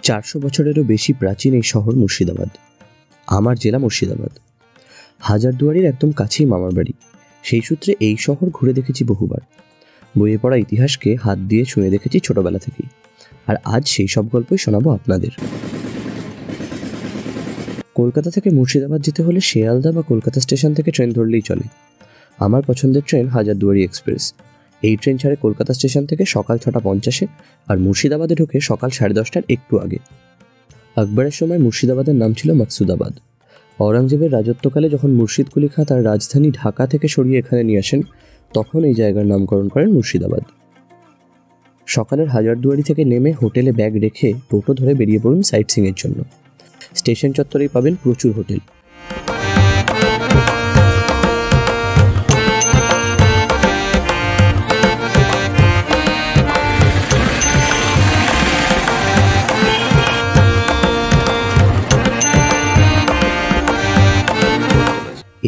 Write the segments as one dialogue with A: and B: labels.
A: 400 বছরেরও বেশি প্রাচীন এই শহর মুর্শিদাবাদ। আমার জেলা মুর্শিদাবাদ, হাজারদুয়ারির একদম কাছেই মামার বাড়ি। সেই সূত্রে এই শহর ঘুরে দেখেছি বহুবার। বইয়ে পড়া ইতিহাসকে হাত দিয়ে ছুঁয়ে দেখেছি ছোটবেলা থেকেই। আর আজ সেই সব গল্পই শোনাবো আপনাদের। কলকাতা থেকে মুর্শিদাবাদ যেতে হলে শিয়ালদা বা কলকাতা স্টেশন থেকে ট্রেন ধরলেই চলে। আমার পছন্দের ট্রেন হাজারদুয়ারি এক্সপ্রেস। এই ট্রেন ছাড়ে কলকাতা স্টেশন থেকে সকাল 6:50 আর মুর্শিদাবাদে ঢোকে সকাল 10:30টার একটু আগে। আকবরের সময় মুর্শিদাবাদের নাম ছিল মাকসুদাবাদ। ঔরঙ্গজেবের রাজত্বকালে যখন মুর্শিদ কুলি খাঁ তার রাজধানী ঢাকা থেকে সরিয়ে এখানে নিয়ে আসেন, তখন এই জায়গার নামকরণ করেন মুর্শিদাবাদ। সকালের হাজারদুয়ারি থেকে নেমে হোটেলে ব্যাগ রেখে টোটো ধরে বেরিয়ে পড়ুন সাইট সিইংয়ের জন্য। স্টেশন চত্বরেই পাবেন প্রচুর হোটেল।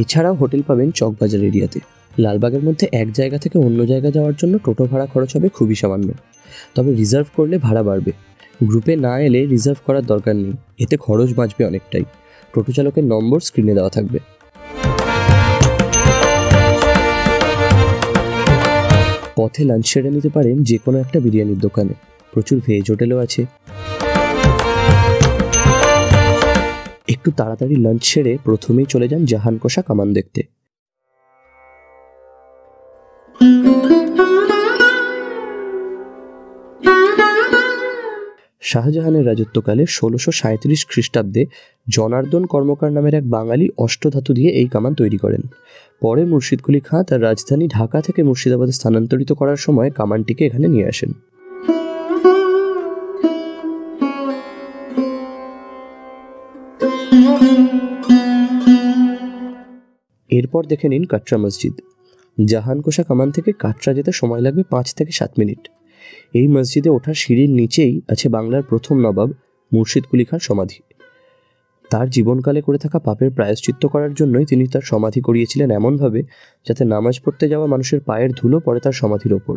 A: এছাড়াও হোটেল পাবেন চকবাজার এরিয়াতে। লালবাগের মধ্যে এক জায়গা থেকে অন্য জায়গা যাওয়ার জন্য টোটো ভাড়া খরচ হবে খুবই সামান্য, তবে রিজার্ভ করলে ভাড়া বাড়বে। গ্রুপে না এলে রিজার্ভ করার দরকার নেই, এতে খরচ বাঁচবে অনেকটাই। টোটো চালকের নম্বর স্ক্রিনে দেওয়া থাকবে। পথে লাঞ্চ সেরে নিতে পারেন যে কোনো একটা বিরিয়ানির দোকানে। প্রচুর ভেজ হোটেলও আছে। একটু তাড়াতাড়ি লাঞ্চ সেরে প্রথমেই চলে যান জাহানকোষা কামান দেখতে। শাহজাহানের রাজত্বকালে 1637 খ্রিস্টাব্দে জনার্দন কর্মকার নামের এক বাঙালি অষ্টধাতু দিয়ে এই কামান তৈরি করেন। পরে মুর্শিদ কুলি খাঁ তার রাজধানী ঢাকা থেকে মুর্শিদাবাদে স্থানান্তরিত করার সময় কামানটিকে এখানে নিয়ে আসেন। এরপর দেখে নিন কাটরা মসজিদ। জাহানকোষা কামান থেকে কাটরা যেতে সময় লাগবে 5 থেকে 7 মিনিট। এই মসজিদে ওঠার সিঁড়ির নিচেই আছে বাংলার প্রথম নবাব মুর্শিদ কুলি খাঁর সমাধি। তার জীবনকালে করে থাকা পাপের প্রায়শ্চিত্ত করার জন্যই তিনি তার সমাধি করিয়েছিলেন এমনভাবে যাতে নামাজ পড়তে যাওয়া মানুষের পায়ের ধুলো পড়ে তার সমাধির ওপর।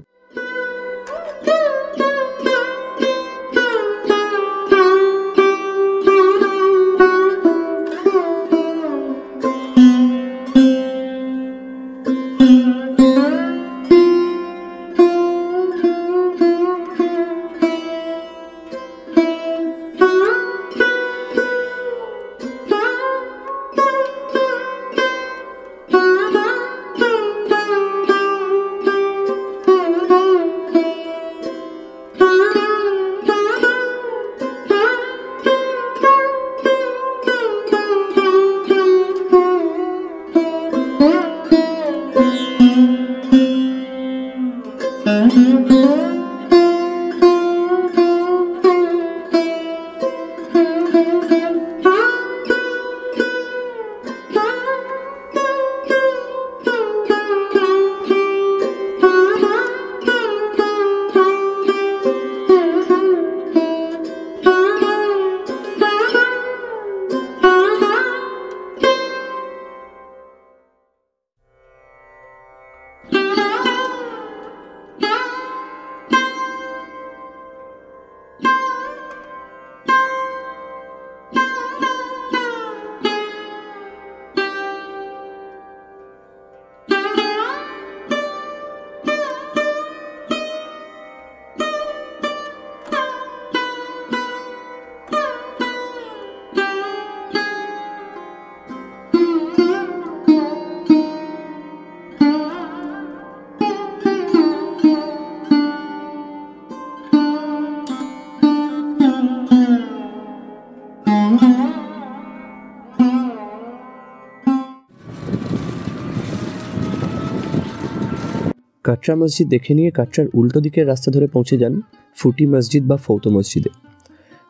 A: কাটরা মসজিদ দেখে নিয়ে কাটরার উল্টো দিকের রাস্তা ধরে পৌঁছে যান ফুটি মসজিদ বা ফৌতো মসজিদে।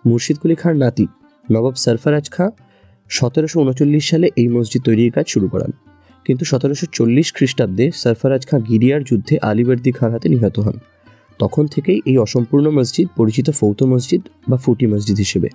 A: মুর্শিদ কুলি খাঁর নাতি নবাব সরফরাজ খাঁ 1739 সালে এই মসজিদ তৈরির কাজ শুরু করান, কিন্তু 1740 খ্রিস্টাব্দে সরফরাজ খাঁ গিরিয়ার যুদ্ধে আলীবর্দী খাঁর হাতে নিহত হন। তখন থেকেই এই অসম্পূর্ণ মসজিদ পরিচিত ফৌতো মসজিদ বা ফুটি মসজিদ হিসেবে।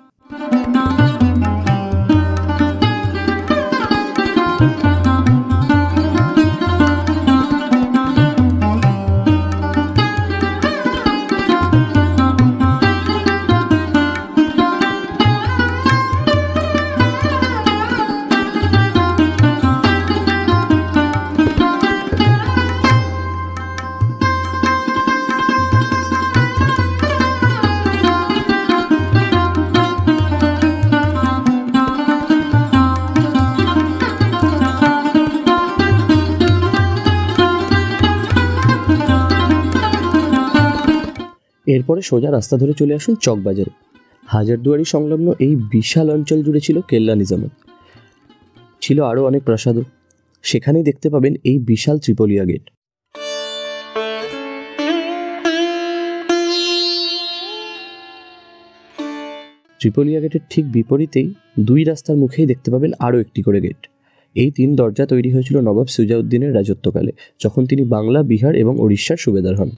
A: এরপরে সোজা রাস্তা ধরে চলে আসুন চকবাজারে। হাজারদুয়ারি সংলগ্ন এই বিশাল অঞ্চল জুড়ে ছিল কেল্লা নিজামত, ছিল আরও অনেক প্রাসাদও। সেখানেই দেখতে পাবেন এই বিশাল ত্রিপলিয়া গেট। ত্রিপলিয়া গেটের ঠিক বিপরীতেই দুই রাস্তার মুখেই দেখতে পাবেন আরও একটি করে গেট। এই 3 দরজা তৈরি হয়েছিল নবাব সুজাউদ্দিনের রাজত্বকালে, যখন তিনি বাংলা, বিহার এবং ওড়িশার সুবেদার হন।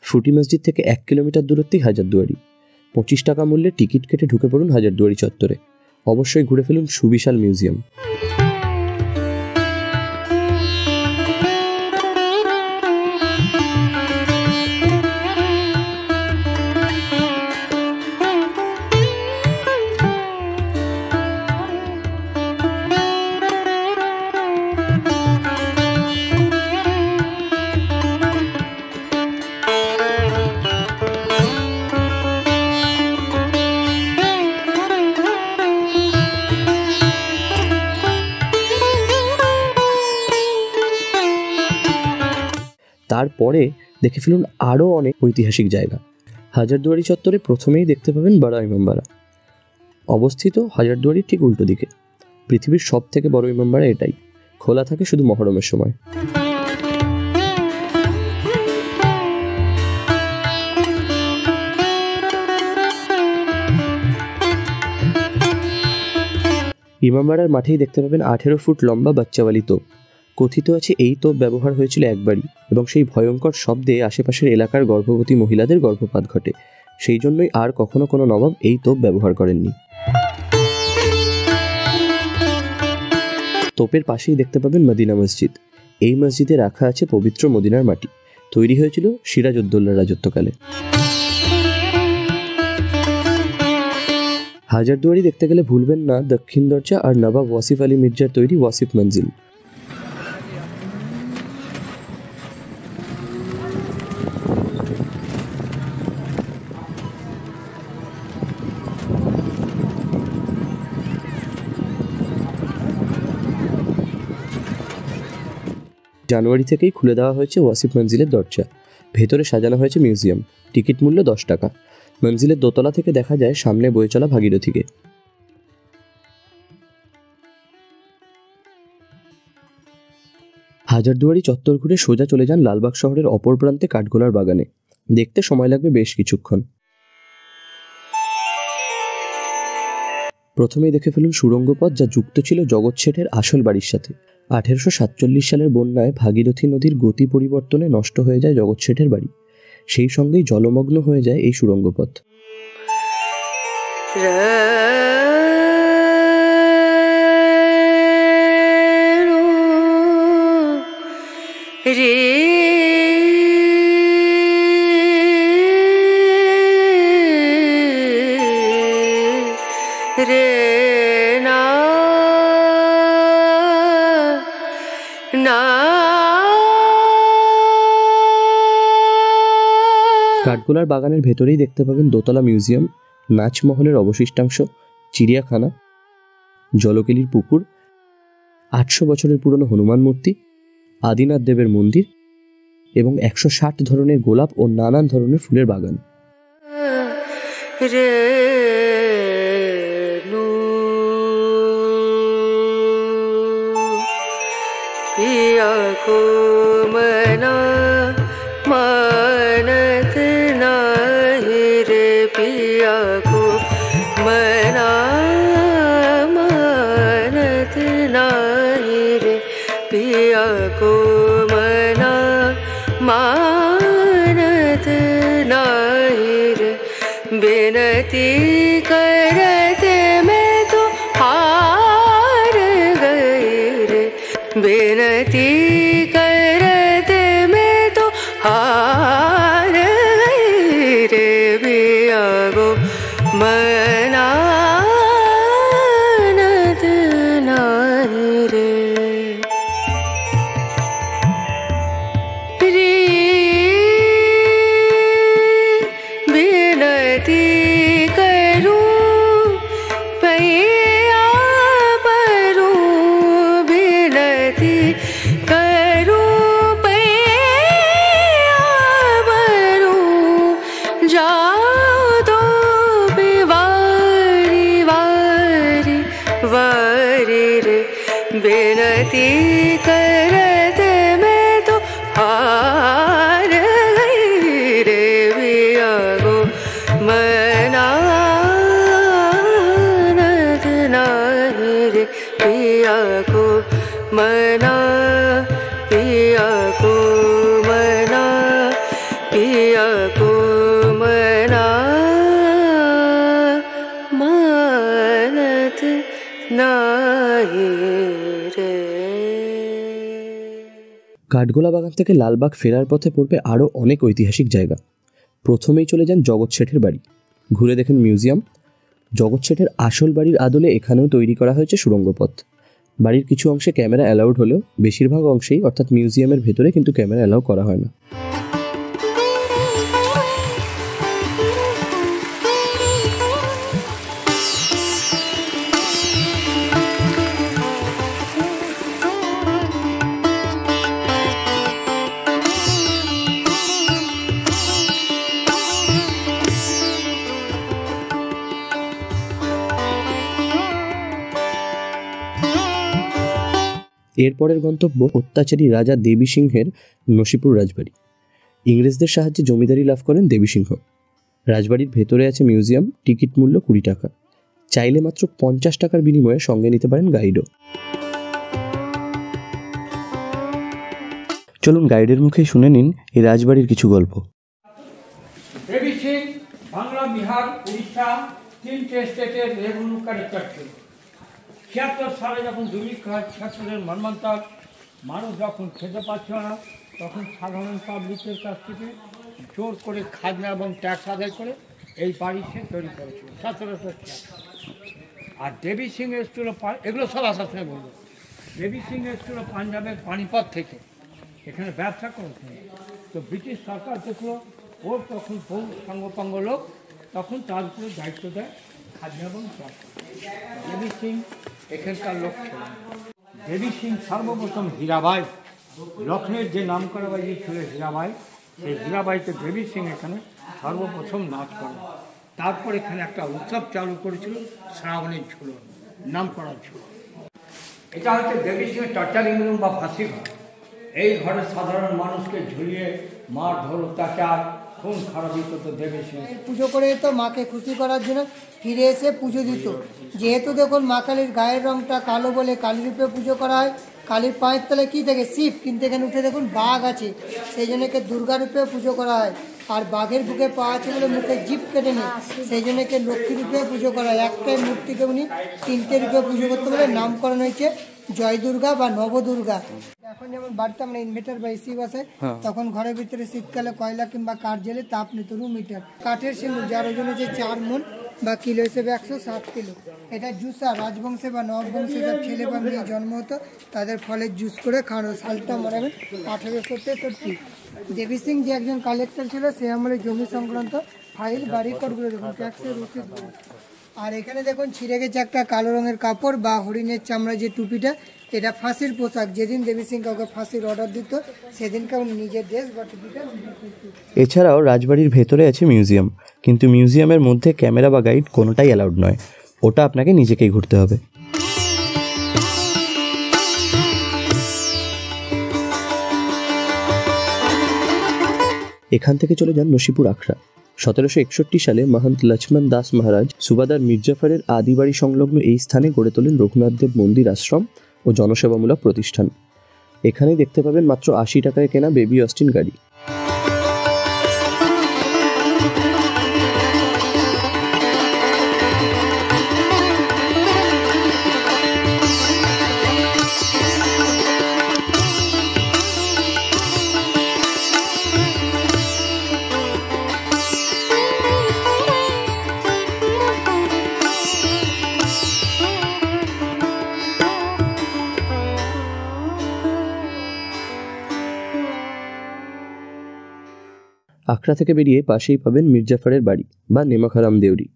A: ফুটি মসজিদ থেকে 1 কিলোমিটার দূরত্বেই হাজারদুয়ারি। 25 টাকা মূল্যে টিকিট কেটে ঢুকে পড়ুন হাজারদুয়ারি চত্বরে। অবশ্যই ঘুরে ফেলুন সুবিশাল মিউজিয়াম। তারপরে দেখে ফেলুন আরও অনেক ঐতিহাসিক জায়গা। হাজারদুয়ারি চত্বরে প্রথমেই দেখতে পাবেন বড় ইমামবাড়া, অবস্থিত হাজারদুয়ারির ঠিক উল্টো দিকে। পৃথিবীর সব থেকে বড় ইমামবাড়া এটাই, খোলা থাকে শুধু মহরমের সময়। ইমামবাড়ার মাঠেই দেখতে পাবেন 18 ফুট লম্বা বাচ্চাওয়ালি তোপ। কথিত আছে এই তোপ ব্যবহার হয়েছিল একবারই, এবং সেই ভয়ঙ্কর শব্দে আশেপাশের এলাকার গর্ভবতী মহিলাদের গর্ভপাত ঘটে। সেই জন্যই আর কখনো কোনো নবাব এই তোপ ব্যবহার করেননি। তোপের পাশেই দেখতে পাবেন মদিনা মসজিদ। এই মসজিদে রাখা আছে পবিত্র মদিনার মাটি, তৈরি হয়েছিল সিরাজউদ্দৌলার রাজত্বকালে। হাজারদুয়ারি দেখতে গেলে ভুলবেন না দক্ষিণ দরজা আর নবাব ওয়াসিফ আলী মির্জার তৈরি ওয়াসিফ মঞ্জিল। জানুয়ারি থেকেই খুলে দেওয়া হয়েছে ওয়াসিফ মঞ্জিলের দরজা। ভেতরে সাজানো হয়েছে মিউজিয়াম। টিকিট মূল্য 10 টাকা। মঞ্জিলের দোতলা থেকে দেখা যায় সামনে বয়ে চলা ভাগীরথীকে। হাজারদুয়ারি চত্বর ঘুরে সোজা চলে যান লালবাগ শহরের অপর প্রান্তে কাঠগোলার বাগানে। দেখতে সময় লাগবে বেশ কিছুক্ষণ। প্রথমেই দেখে ফেলুন সুড়ঙ্গ পথ, যা যুক্ত ছিল জগৎ শেঠের আসল বাড়ির সাথে। 1847 সালের বন্যায় ভাগীরথী নদীর গতি পরিবর্তনে নষ্ট হয়ে যায় জগৎ শেঠের বাড়ি। সেই সঙ্গেই জলমগ্ন হয়ে যায় এই সুড়ঙ্গ পথ। কাঠগোলার বাগানের ভেতরেই দেখতে পাবেন দোতলা মিউজিয়াম, নাচমহলের অবশিষ্টাংশ, চিড়িয়াখানা, জলকেলির পুকুর, 800 বছরের পুরনো হনুমান মূর্তি, আদিনাথ দেবের মন্দির এবং 160 ধরনের গোলাপ ও নানান ধরনের ফুলের বাগান।
B: बेनती करते मैं तो हार गई रे, बेनती करते मैं तो हार गई रे, बिया गो मनानत नाई रे। बेनती करूं बिनती करते मैं तो हार गई रे पिया को मनानत नाही रे पिया को मना पिया को मना पिया को मना मानत नाही रे।
A: কাঠগোলা বাগান থেকে লালবাগ ফেরার পথে পড়বে আরও অনেক ঐতিহাসিক জায়গা। প্রথমেই চলে যান জগৎ শেঠের বাড়ি, ঘুরে দেখেন মিউজিয়াম। জগৎ শেঠের আসল বাড়ির আদলে এখানেও তৈরি করা হয়েছে সুড়ঙ্গপথ। বাড়ির কিছু অংশে ক্যামেরা অ্যালাউড হলেও বেশিরভাগ অংশেই অর্থাৎ মিউজিয়ামের ভেতরে কিন্তু ক্যামেরা অ্যালাউ করা হয় না। এরপরের গন্তব্য অত্যাচারী রাজা দেবী সিংহের নসিপুর রাজবাড়ি। ইংরেজদের সাহায্যে জমিদারি লাভ করেন দেবী সিংহ। রাজবাড়ির ভেতরে আছে মিউজিয়াম, টিকিট মূল্য 20 টাকা। চাইলে মাত্র 50 টাকার বিনিময়ে সঙ্গে নিতে পারেন গাইডও। চলুন গাইডের মুখেই শুনে নিন এই রাজবাড়ির কিছু গল্প।
C: দেবী সিং বাংলা, বিহার, উড়িষ্যা 3টে স্টেটের রেভিনিউ কালেক্টর ছিল। 76 সালে যখন দুর্ভিক্ষ হয়, 76-এর মর্মান্তিক, মানুষ যখন খেতে পাচ্ছিল না, তখন সাধারণ পাবলিকের কাছ থেকে জোর করে খাজনা এবং ট্যাক্স আদায় করে এই বাড়ি সে তৈরি করেছিল 1704। আর দেবী সিং এসেছিল, এগুলো সব আসার সময় বলল, দেবী সিং এসেছিল পাঞ্জাবের পানিপথ থেকে, এখানে ব্যবসা করেছিল। তো ব্রিটিশ সরকার দেখলো ওর তখন বহু সাঙ্গপাঙ্গ লোক, তখন তার উপরে দায়িত্ব দেয় খাজনা এবং ট্যাক্স। দেবী সিং এখানকার লোক ছিলেন। দেবী সিং সর্বপ্রথম হীরাবাই, লখনৌর যে নাম করা বাড়ি ছিল হীরাবাই, সেই হীরাবাইতে দেবী সিং এখানে সর্বপ্রথম নাচ করেন। তারপর এখানে একটা উৎসব চালু করেছিল শ্রাবণের ঝুলন, নাম করার ঝুলন। এটা হচ্ছে দেবী সিংয়ের টর্চারিং রুম বা ফাঁসি ঘর। এই ঘরে সাধারণ মানুষকে ঝুলিয়ে মারধর, অত্যাচার, খুন খারাপি করতো দেবী সিং।
D: পুজো করে তো মাকে খুশি করার জন্য ফিরে এসে পুজো দিত। যেহেতু দেখুন মা কালীর গায়ের রংটা কালো বলে কালী রূপে পুজো করা হয়। কালীর পায়ের তলে কী থাকে? শিব, কিন্তু এখানে উঠে দেখুন বাঘ আছে, সেই জন্য একে দুর্গা রূপেও পুজো করা হয়। আর বাঘের বুকে পা আছে বলে মুখে জিভ কেটে নেই, সেই জন্য একে লক্ষ্মী রূপে পুজো করা হয়। একটাই মূর্তিকে উনি 3টে রূপে পুজো করতে বলে নামকরণ হয়েছে জয় দুর্গা বা নবদুর্গা। এখন যেমন বাড়িতে আমরা ইনভার্টার বা এসি বসে, তখন ঘরের ভিতরে শীতকালে কয়লা কিংবা কাঠ জ্বেলে তাপ নিত রুম হিটার। কাঠের সিঁদুর, যার ওজন হচ্ছে 4 মণ বা কিলো হিসেবে 107 কিলো। এটা জুসা, রাজবংশে বা নববংশে সব ছেলে বা মেয়ে জন্ম হতো, তাদের ফলের জুস করে খাওয়ানো। সালটা মনে হবে 1863। দেবী সিং যে একজন কালেক্টর ছিল, সে আমলে জমি সংক্রান্ত ফাইল বা রেকর্ডগুলো দেখুন, ট্যাক্সের রসিদ। আর এখানে দেখুন ছিঁড়ে গেছে একটা কালো রঙের কাপড় বা হরিণের চামড়া যে টুপিটা, এটা ফাঁসির পোশাক। যেদিন দেবী সিং কাউকে ফাঁসির অর্ডার দিত, সেদিনকে উনি নিজের ড্রেস বা টুপিটা।
A: এছাড়াও রাজবাড়ির ভেতরে আছে মিউজিয়াম, কিন্তু মিউজিয়ামের মধ্যে ক্যামেরা বা গাইড কোনোটাই অ্যালাউড নয়, ওটা আপনাকে নিজেকেই ঘুরতে হবে। এখান থেকে চলে যান নসিপুর আখড়া। 1761 সালে মহন্ত লক্ষ্মণ দাস মহারাজ সুবাদার মির্জাফরের আদি বাড়ি সংলগ্ন এই স্থানে গড়ে তোলেন রঘুনাথ দেব মন্দির, আশ্রম ও জনসেবামূলক প্রতিষ্ঠান। এখানেই দেখতে পাবেন মাত্র 80 টাকায় কেনা বেবি অস্টিন গাড়ি। আখড়া থেকে বেরিয়ে পাশেই পাবেন মির্জাফরের বাড়ি বা নেমাখারাম দেউরি।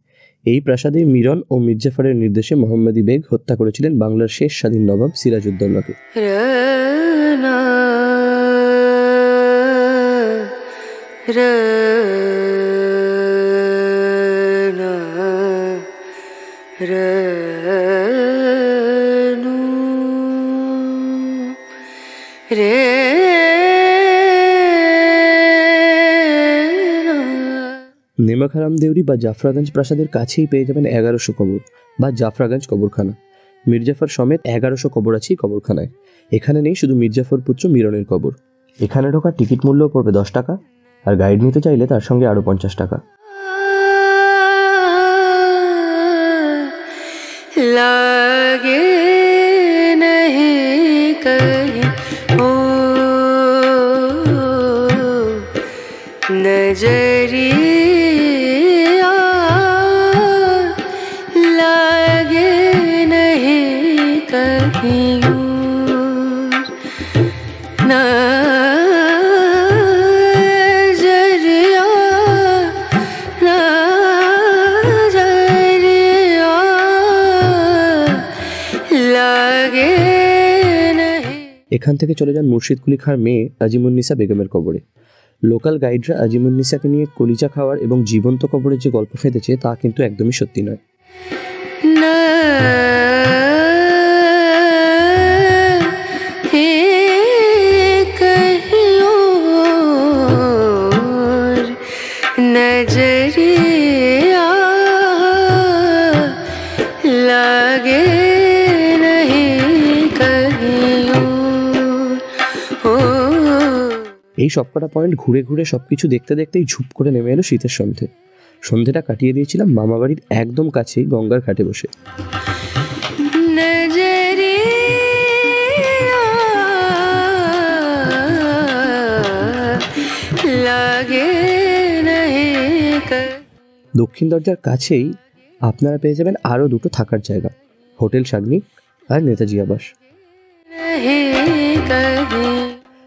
A: এই প্রাসাদে মিরন ও মির্জাফরের নির্দেশে মোহাম্মদী বেগ হত্যা করেছিলেন বাংলার শেষ স্বাধীন নবাব সিরাজউদ্দৌলাকে।
B: रे
A: নেমাখারাম দেউরি বা জাফরাগঞ্জ প্রাসাদের কাছেই পেয়ে যাবেন 1100 কবর বা জাফরাগঞ্জ কবরখানা। মির্জাফর সমেত 1100 কবর আছে এই কবরখানায়। এখানে নেই শুধু মির্জাফর পুত্র মিরনের কবর। এখানে ঢোকার টিকিট মূল্য পড়বে 10 টাকা, আর গাইড নিতে চাইলে তার সঙ্গে আরও 50 টাকা।
B: लागे नहीं कहीं ओ नजरिया, लागे नहीं कहीं नजरिया, नजरिया लागे नहीं।
A: এখান থেকে চলে যান মুর্শিদ কুলি খাঁর মেয়ে আজিমুন্নিসা বেগমের কবরে। লোকাল গাইডরা আজিমুন্নিসাকে নিয়ে কলিজা খাওয়ার এবং জীবন্ত কবরের যে গল্প ফেঁদেছে তা কিন্তু একদমই সত্যি নয়।
B: नजरिया लागे नहीं कहीं
A: এই সবকটা পয়েন্ট ঘুরে ঘুরে সবকিছু দেখতে দেখতেই ঝুপ করে নেমে এলো শীতের সন্ধে। সন্ধেটা কাটিয়ে দিয়েছিলাম মামাবাড়ির একদম কাছেই গঙ্গার ঘাটে বসে। দক্ষিণ দরজার কাছেই আপনারা পেয়ে যাবেন আরও দুটো থাকার জায়গা, হোটেল শাগনিক আর নেতাজি আবাস।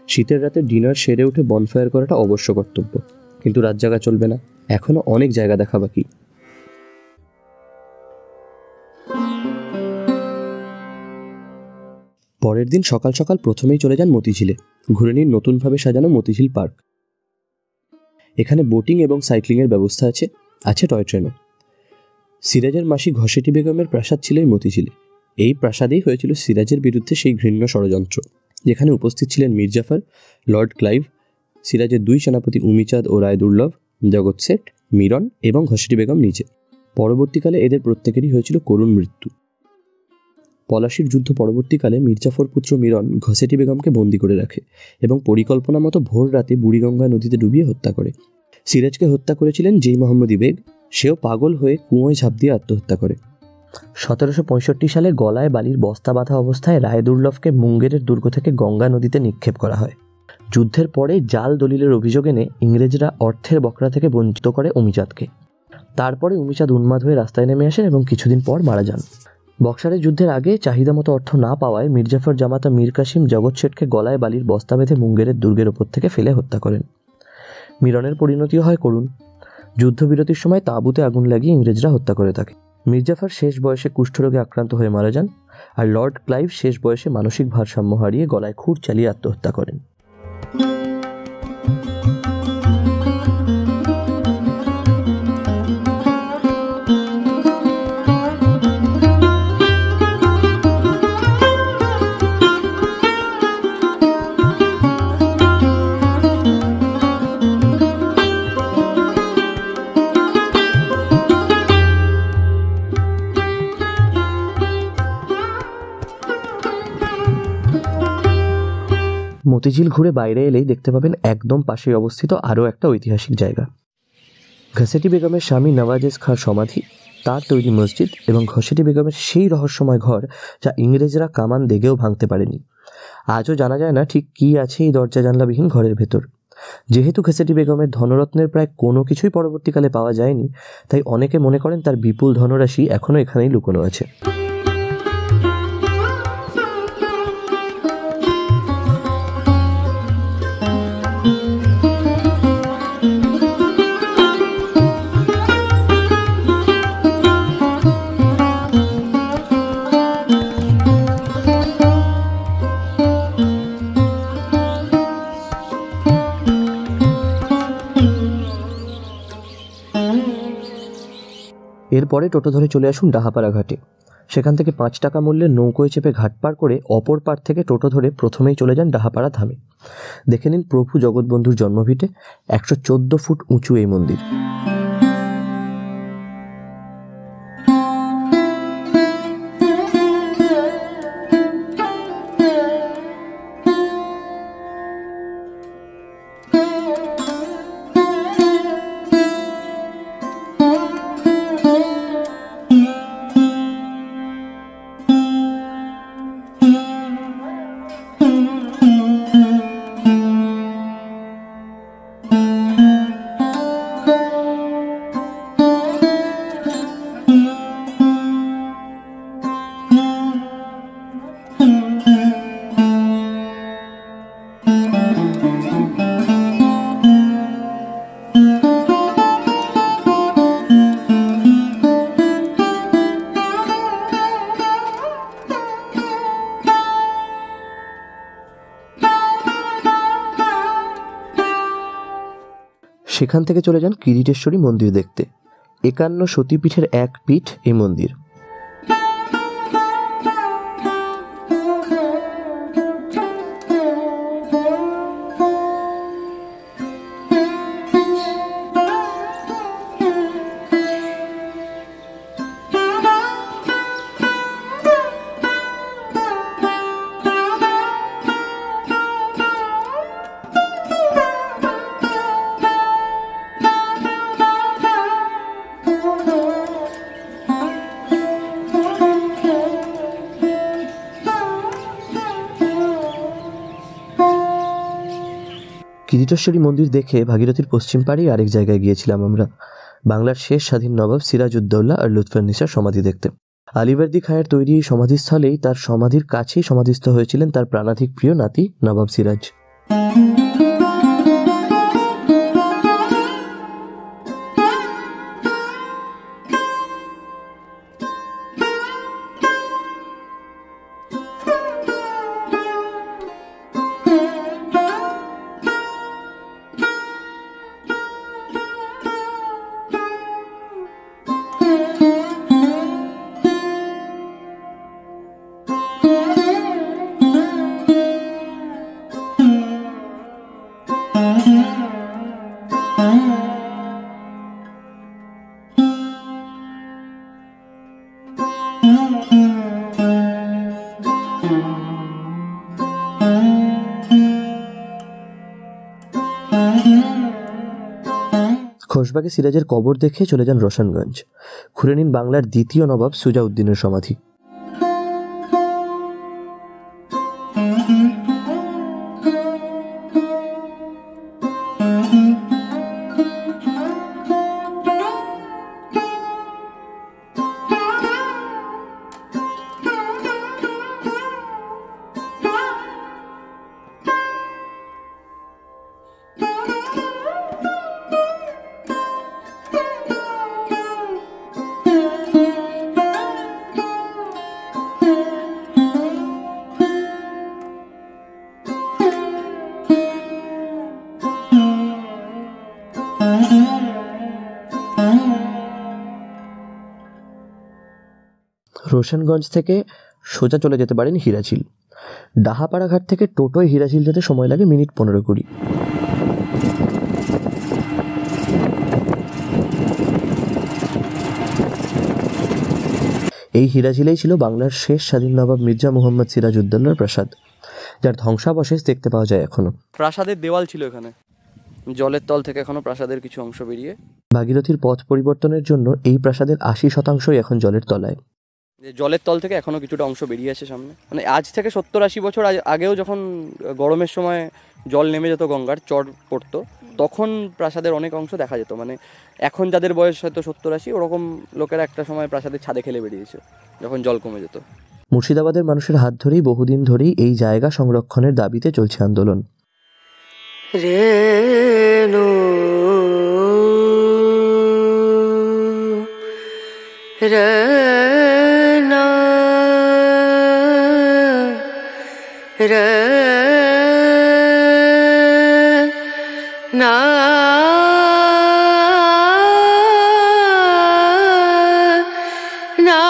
A: শীতের রাতে ডিনার সেরে উঠে বনফায়ার করাটা অবশ্য কর্তব্য, কিন্তু রাত জাগা চলবে না, এখনো অনেক জায়গা দেখা বাকি। পরের দিন সকাল সকাল প্রথমেই চলে যান মতিঝিলে, ঘুরে নিন নতুনভাবে সাজানো মতিঝিল পার্ক। এখানে বোটিং এবং সাইক্লিংয়ের ব্যবস্থা আছে, আছে টয় ট্রেনও। সিরাজের মাসি ঘসেটি বেগমের প্রাসাদ ছিল এই মতিঝিলে। এই প্রাসাদেই হয়েছিল সিরাজের বিরুদ্ধে সেই ঘৃণ্য ষড়যন্ত্র, যেখানে উপস্থিত ছিলেন মির্জাফর, লর্ড ক্লাইভ, সিরাজের 2 সেনাপতি উমিচাঁদ ও রায়দুর্লভ, জগৎ শেঠ, মিরন এবং ঘসেটি বেগম নিজে। পরবর্তীকালে এদের প্রত্যেকেরই হয়েছিল করুণ মৃত্যু। পলাশির যুদ্ধ পরবর্তীকালে মির্জাফর পুত্র মিরন ঘসেটি বেগমকে বন্দী করে রাখে এবং পরিকল্পনা মতো ভোর রাতে বুড়িগঙ্গা নদীতে ডুবিয়ে হত্যা করে। সিরাজকে হত্যা করেছিলেন জেই মোহাম্মদী বেগ, সেও পাগল হয়ে কুয়োয় ঝাঁপ দিয়ে আত্মহত্যা করে। 1765 সালে গলায় বালির বস্তা বাঁধা অবস্থায় রায়দুর্লভকে মুঙ্গেরের দুর্গ থেকে গঙ্গা নদীতে নিক্ষেপ করা হয়। যুদ্ধের পরে জাল দলিলের অভিযোগ এনে ইংরেজরা অর্থের বকরা থেকে বঞ্চিত করে উমিচাঁদকে। তারপরে উমিচাঁদ উন্মাদ হয়ে রাস্তায় নেমে আসেন এবং কিছুদিন পর মারা যান। বক্সারের যুদ্ধের আগে চাহিদা মতো অর্থ না পাওয়ায় মির্জাফর জামাতা মীর কাসিম জগৎ শেঠকে গলায় বালির বস্তা বেঁধে মুঙ্গেরের দুর্গের ওপর থেকে ফেলে হত্যা করেন। মিরনের পরিণতিও হয় করুণ। যুদ্ধবিরতির সময় তাঁবুতে আগুন লাগিয়ে ইংরেজরা হত্যা করে থাকে। মির্জাফর শেষ বয়সে কুষ্ঠরোগে আক্রান্ত হয়ে মারা যান, আর লর্ড ক্লাইভ শেষ বয়সে মানসিক ভারসাম্য হারিয়ে গলায় খুর চালিয়ে আত্মহত্যা করেন। মতিঝিল ঘুরে বাইরে এলেই দেখতে পাবেন একদম পাশেই অবস্থিত আরও একটা ঐতিহাসিক জায়গা। ঘসেটি বেগমের স্বামী নওয়াজেজ খাঁর সমাধি, তার তৈরি মসজিদ এবং ঘসেটি বেগমের সেই রহস্যময় ঘর যা ইংরেজরা কামান দেগেও ভাঙতে পারেনি। আজও জানা যায় না ঠিক কী আছে এই দরজা জানলাবিহীন ঘরের ভেতর। যেহেতু ঘসেটি বেগমের ধনরত্নের প্রায় কোনো কিছুই পরবর্তীকালে পাওয়া যায়নি, তাই অনেকে মনে করেন তার বিপুল ধনরাশি এখনও এখানেই লুকোনো আছে। এরপরে টোটো ধরে চলে আসুন ডাহাপাড়া ঘাটে। সেখান থেকে 5 টাকা মূল্যের নৌকোয় চেপে ঘাট পার করে অপর পার থেকে টোটো ধরে প্রথমেই চলে যান ডাহাপাড়া ধামে। দেখে নিন প্রভু জগৎবন্ধুর জন্মভিটে, 114 ফুট উঁচু এই মন্দির। সেখান থেকে চলে যান কিরিটেশ্বরী মন্দির দেখতে। 51 সতীপীঠের এক পীঠ এই মন্দির। কিরিটেশ্বরী মন্দির দেখে ভাগীরথীর পশ্চিম পাড়েই আরেক জায়গায় গিয়েছিলাম আমরা, বাংলার শেষ স্বাধীন নবাব সিরাজউদ্দৌলা আর লুৎফুন্নিসার সমাধি দেখতে। আলিবর্দী খাঁয়ের তৈরি এই সমাধিস্থলেই, তার সমাধির কাছেই সমাধিস্থ হয়েছিলেন তার প্রাণাধিক প্রিয় নাতি নবাব সিরাজ। খোশবাগে সিরাজের কবর দেখে চলে যান রোশনগঞ্জ, ঘুরে নিন বাংলার দ্বিতীয় নবাব সুজাউদ্দিনের সমাধি। রোশনগঞ্জ থেকে সোজা চলে যেতে পারেন হিরাঝিল। ডাহাপাড়া ঘাট থেকে টোটোয় হিরাঝিল যেতে সময় লাগে মিনিট 15-20। এই হিরাঝিলেই ছিল বাংলার শেষ স্বাধীন নবাব মির্জা মুহম্মদ সিরাজউদ্দৌলার প্রাসাদ, যার ধ্বংসাবশেষ দেখতে পাওয়া যায় এখনো।
E: প্রাসাদের দেওয়াল ছিল এখানে, জলের তল থেকে এখনো প্রাসাদের কিছু অংশ বেরিয়ে।
A: ভাগীরথীর পথ পরিবর্তনের জন্য এই প্রাসাদের 80% এখন জলের তলায়।
E: জলের তল থেকে এখনো কিছুটা অংশ বেরিয়ে আছে সামনে। মানে আজ থেকে 70-80 বছর আগেও যখন গরমের সময় জল নেমে যেত, গঙ্গার চর পড়তো, তখন প্রাসাদের অনেক অংশ দেখা যেত। মানে এখন যাদের বয়স হয়তো 70-80, ওরকম লোকেরা একটা সময় প্রাসাদের ছাদে খেলে বেরিয়েছে যখন জল কমে যেত।
A: মুর্শিদাবাদের মানুষের হাত ধরেই বহুদিন ধরেই এই জায়গা সংরক্ষণের দাবিতে চলছে আন্দোলন।
B: রেণু রনা রনা না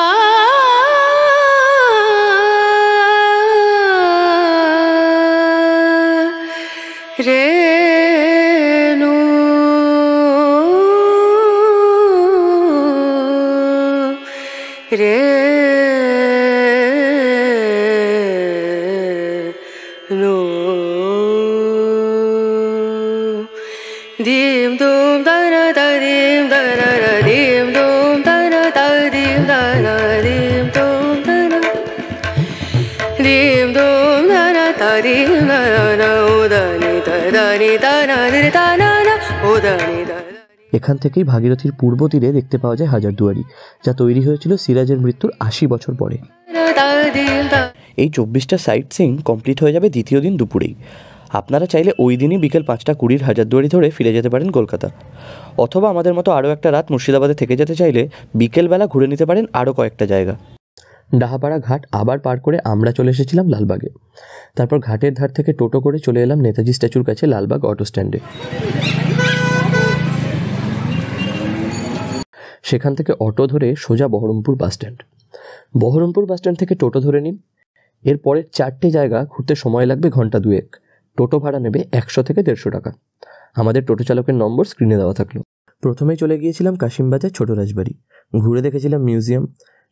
B: dim dum da na da dim da na na dim dum da na da dim da na dim dum da na dim dum da na da dim da na o da ni da na na o da ni da।
A: এখান থেকেই ভাগীরথীর পূর্ব তীরে দেখতে পাওয়া যায় হাজারদুয়ারি, যা তৈরি হয়েছিল সিরাজের মৃত্যুর ৮০ বছর পরে। এই ২৪টা সাইট সিইং কমপ্লিট হয়ে যাবে দ্বিতীয় দিন দুপুরেই। আপনারা চাইলে ওই দিনই বিকেল ৫টা ২০ হাজারদুয়ারি ধরে ফিরে যেতে পারেন কলকাতা, অথবা আমাদের মতো আরও একটা রাত মুর্শিদাবাদে থেকে যেতে চাইলে বিকেলবেলা ঘুরে নিতে পারেন আরও কয়েকটা জায়গা। ডাহাপাড়া ঘাট আবার পার করে আমরা চলে এসেছিলাম লালবাগে। তারপর ঘাটের ধার থেকে টোটো করে চলে এলাম নেতাজি স্ট্যাচুর কাছে লালবাগ অটো স্ট্যান্ডে। সেখান থেকে অটো ধরে সোজা বহরমপুর বাসস্ট্যান্ড। বহরমপুর বাসস্ট্যান্ড থেকে টোটো ধরে নিন। এর পরের 4টে জায়গা ঘুরতে সময় লাগবে ঘন্টা 2-1। টোটো ভাড়া নেবে 100 থেকে 150 টাকা। আমাদের টোটো চালকের নম্বর স্ক্রিনে দেওয়া থাকলো। প্রথমেই চলে গিয়েছিলাম কাশিমবাজার ছোট রাজবাড়ি। ঘুরে দেখেছিলাম মিউজিয়াম।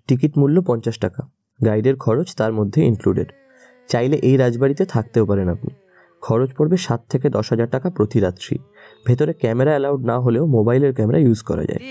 A: টিকিট মূল্য 50 টাকা, গাইডের খরচ তার মধ্যে ইনক্লুডেড। চাইলে এই রাজবাড়িতে থাকতেও পারেন আপনি। খরচ পড়বে 7 থেকে 10 হাজার টাকা প্রতি রাত্রি। ভেতরে ক্যামেরা অ্যালাউড না হলেও মোবাইলের ক্যামেরা ইউজ করা যায়।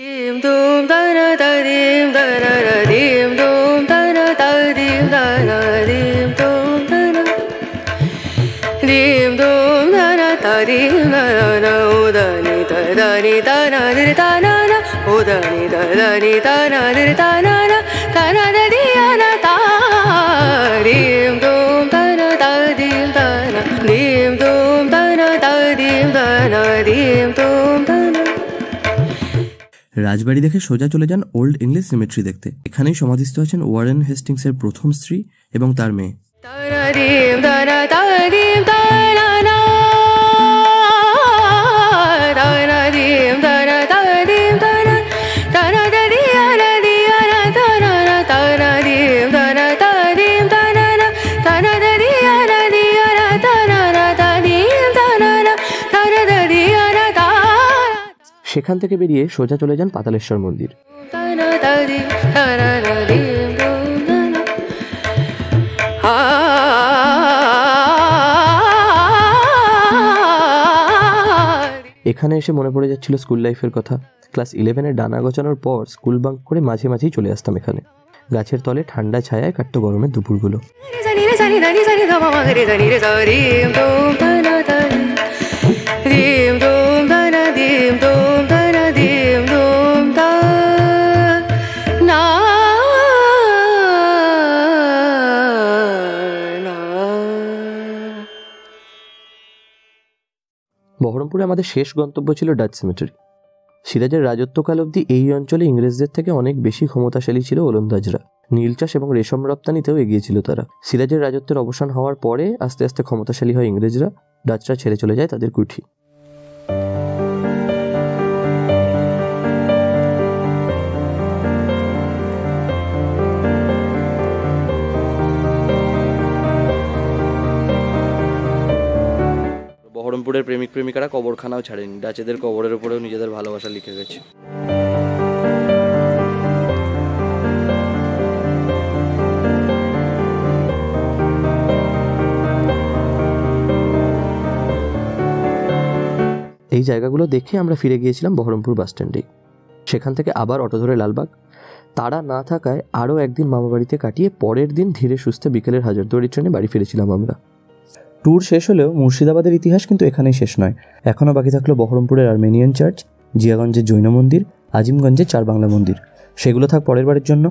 A: রাজবাড়ি দেখে সোজা চলে যান ওল্ড ইংলিশ সিমেট্রি দেখতে। এখানেই সমাধিস্থ আছেন ওয়ারেন হেস্টিংসের প্রথম স্ত্রী এবং তার মেয়ে। সেখান থেকে বেরিয়ে সোজা চলে যান পাতালেশ্বর মন্দির। এখানে এসে মনে পড়ে যাচ্ছিল স্কুল লাইফের কথা। ক্লাস 11-এ ডানা গচানোর পর স্কুল বাঙ্ক করে মাঝে মাঝেই চলে আসতাম এখানে। গাছের তলে ঠান্ডা ছায়ায় কাটতো গরমের দুপুরগুলো। বহরমপুরে আমাদের শেষ গন্তব্য ছিল ডাচ সিমেট্রি। সিরাজের রাজত্বকাল অবধি এই অঞ্চলে ইংরেজদের থেকে অনেক বেশি ক্ষমতাশালী ছিল ওলন্দাজরা। নীল চাষ এবং রেশম রপ্তানিতেও এগিয়ে ছিল তারা। সিরাজের রাজত্বের অবসান হওয়ার পরে আস্তে আস্তে ক্ষমতাশালী হয় ইংরেজরা। ডাচরা ছেড়ে চলে যায় তাদের কুঠি।
E: বহরমপুরের প্রেমিক প্রেমিকারা কবরখানাও ছাড়েনি, ডাচেদের কবরের উপরেও নিজেদের ভালোবাসা লিখে গেছে।
A: এই জায়গাগুলো দেখে আমরা ফিরে গিয়েছিলাম বহরমপুর বাসস্ট্যান্ডে। সেখান থেকে আবার অটো ধরে লালবাগ। তারা না থাকায় আরও একদিন মামাবাড়িতে কাটিয়ে পরের দিন ধীরে সুস্থে বিকেলের হাজারদুয়ারি ট্রেনে বাড়ি ফিরেছিলাম আমরা। ট্যুর শেষ হলেও মুর্শিদাবাদের ইতিহাস কিন্তু এখানেই শেষ নয়। এখনও বাকি থাকলো বহরমপুরের আর্মেনিয়ান চার্চ, জিয়াগঞ্জের জৈন মন্দির, আজিমগঞ্জের চার বাংলা মন্দির। সেগুলো থাক পরের বারের জন্য।